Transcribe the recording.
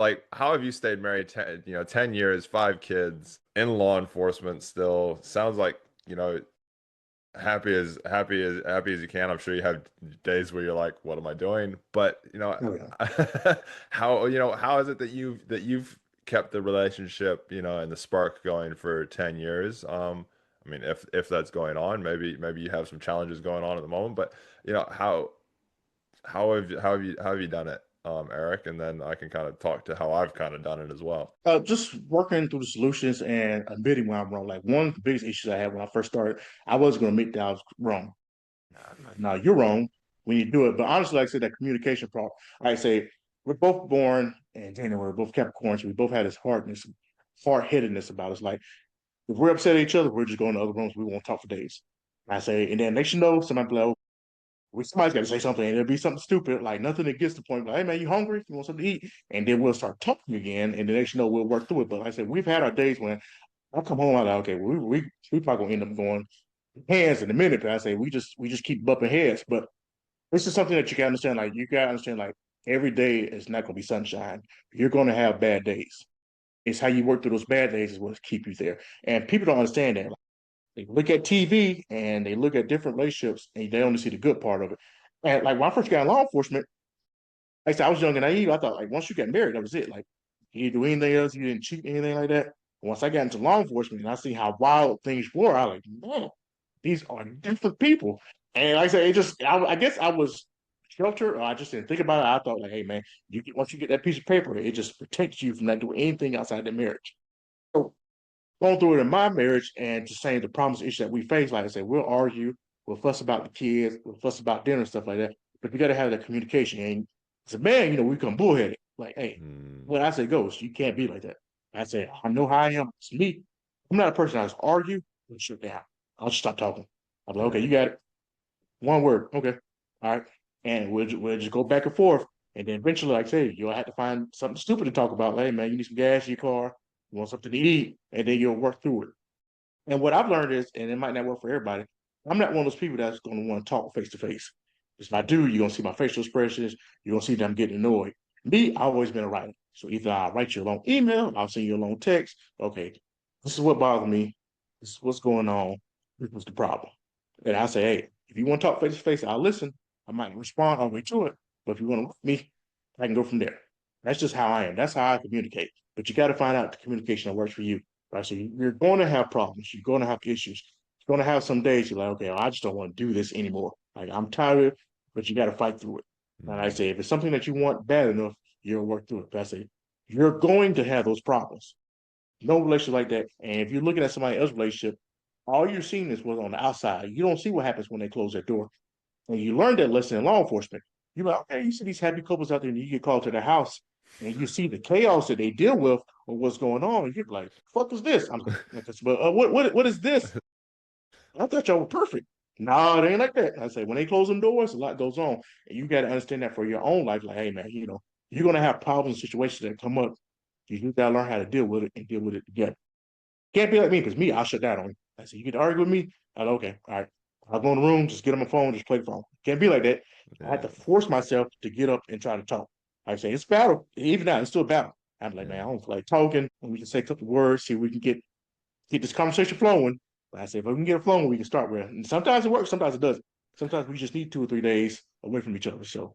like how have you stayed married 10 years, 5 kids in law enforcement still? Sounds like, happy as you can. I'm sure you have days where you're like, what am I doing? But, Oh yeah. how is it that you've kept the relationship, and the spark going for 10 years? I mean, if that's going on, maybe you have some challenges going on at the moment, but how have you done it, Eric? And then I can kind of talk to how I've kind of done it as well. Just working through the solutions and admitting when I'm wrong. Like one of the biggest issues I had when I first started, I wasn't going to admit that I was wrong. Now you're wrong when you do it. But honestly, like I said, that communication problem. I say we're both born in January, we're both Capricorns. We both had this hardness, hard headedness about us. Like if we're upset at each other, we're just going to other rooms. We won't talk for days. I say, and then next you know, somebody be like, oh, somebody's got to say something, and it'll be something stupid, like nothing that gets to the point, like, hey man, you hungry? You want something to eat? And then we'll start talking again, and the next you know, we'll work through it. But like I said, we've had our days when I come home, I'm like, okay, we probably gonna end up going hands in a minute. But I say we just keep bumping heads. But this is something that you gotta understand. Like you gotta understand, like every day is not gonna be sunshine. You're gonna have bad days. It's how you work through those bad days is what keep you there. And people don't understand that. Like, they look at TV and they look at different relationships and they only see the good part of it. And like when I first got in law enforcement, like I said, I was young and naive. I thought like once you get married, that was it. Like you didn't do anything else, you didn't cheat, anything like that. Once I got into law enforcement and I see how wild things were, I was like, man, these are different people. And like I said, I guess I was sheltered or I just didn't think about it. I thought like, hey man, once you get that piece of paper, it just protects you from not doing anything outside the marriage. So going through it in my marriage and just saying the problems, issues that we face, like I said, we'll argue, we'll fuss about the kids, we'll fuss about dinner and stuff like that. But you got to have that communication. And as a man, we come bullheaded. Like, hey, Hmm. when I say goes, you can't be like that. I say, I know how I am. It's me. I'm not a person I just argue and shut down. I'll just stop talking. I'm like, okay, Yeah. you got it. One word. Okay. All right. And we'll just go back and forth. And then eventually, like I say, you'll have to find something stupid to talk about. Like, hey, man, you need some gas in your car. You want something to eat. And then you'll work through it. And what I've learned is, and it might not work for everybody, I'm not one of those people that's going to want to talk face to face. If I do, you're going to see my facial expressions. You're going to see that I'm getting annoyed. Me, I've always been a writer. So either I'll write you a long email, I'll send you a long text. Okay, this is what bothers me. This is what's going on. This was the problem. And I say, hey, if you want to talk face to face, I'll listen. I might respond all the way to it. But if you want to work with me, I can go from there. That's just how I am. That's how I communicate. But you got to find out the communication that works for you. Right. So you're going to have problems. You're going to have issues. You're going to have some days you're like, okay, I just don't want to do this anymore. Like I'm tired of it, but you got to fight through it. And I Hmm. say, if it's something that you want bad enough, you'll work through it. But I say, you're going to have those problems. No relationship like that. And if you're looking at somebody else's relationship, all you're seeing is what's on the outside. You don't see what happens when they close that door. And you learn that lesson in law enforcement. You're like, okay, you see these happy couples out there, and you get called to their house, and you see the chaos that they deal with or what's going on. And you're like, "Fuck is this?" I'm like, "But what is this? I thought y'all were perfect." No, it ain't like that. I say when they close them doors, a lot goes on, and you got to understand that for your own life. Like, hey man, you're gonna have problems and situations that come up. You gotta learn how to deal with it and deal with it together. Can't be like me because me, I'll shut down on you. I say, you get to argue with me? I go, okay, all right. I'll go in the room, just get on my phone, just play the phone. Can't be like that. I have Yeah. to force myself to get up and try to talk. I say, it's battle. Even now, it's still a battle. I'm like, man, I Yeah. don't feel like talking. And we can say a couple of words, see if we can get this conversation flowing. But I say, if we can get it flowing, we can start with. And sometimes it works, sometimes it doesn't. Sometimes we just need 2 or 3 days away from each other. So